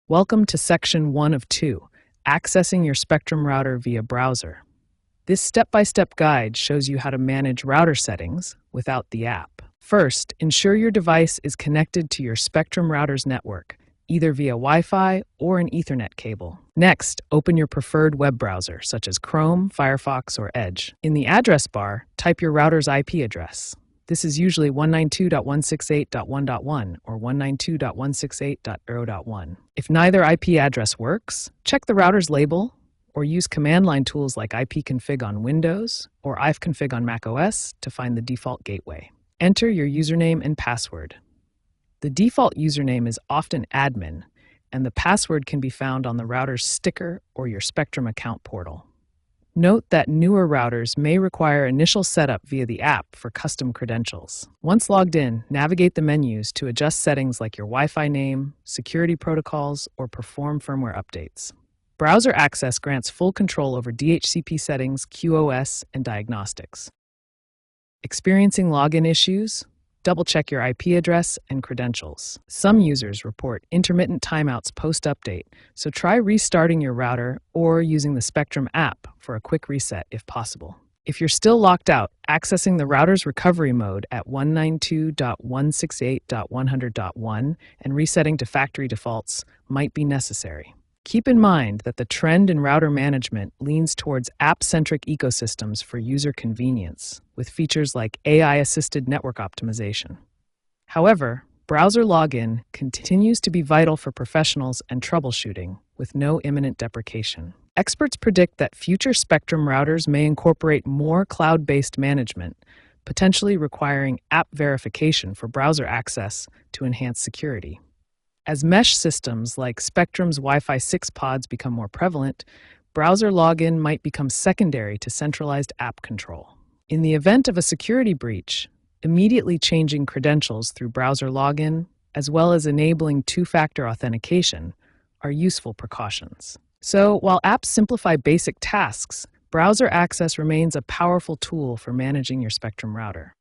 Welcome to Section 1 of 2, Accessing your Spectrum Router via Browser. This step-by-step guide shows you how to manage router settings without the app. First, ensure your device is connected to your Spectrum Router's network, either via Wi-Fi or an Ethernet cable. Next, open your preferred web browser, such as Chrome, Firefox, or Edge. In the address bar, type your router's IP address. This is usually 192.168.1.1 or 192.168.0.1. If neither IP address works, check the router's label or use command line tools like ipconfig on Windows or ifconfig on macOS to find the default gateway. Enter your username and password. The default username is often admin, and the password can be found on the router's sticker or your Spectrum account portal. Note that newer routers may require initial setup via the app for custom credentials. Once logged in, navigate the menus to adjust settings like your Wi-Fi name, security protocols, or perform firmware updates. Browser access grants full control over DHCP settings, QoS, and diagnostics. Experiencing login issues? Double-check your IP address and credentials. Some users report intermittent timeouts post-update, so try restarting your router or using the Spectrum app for a quick reset if possible. If you're still locked out, accessing the router's recovery mode at 192.168.100.1 and resetting to factory defaults might be necessary. Keep in mind that the trend in router management leans towards app-centric ecosystems for user convenience, with features like AI-assisted network optimization. However, browser login continues to be vital for professionals and troubleshooting, with no imminent deprecation. Experts predict that future Spectrum routers may incorporate more cloud-based management, potentially requiring app verification for browser access to enhance security. As mesh systems like Spectrum's Wi-Fi 6 pods become more prevalent, browser login might become secondary to centralized app control. In the event of a security breach, immediately changing credentials through browser login, as well as enabling two-factor authentication, are useful precautions. So, while apps simplify basic tasks, browser access remains a powerful tool for managing your Spectrum router.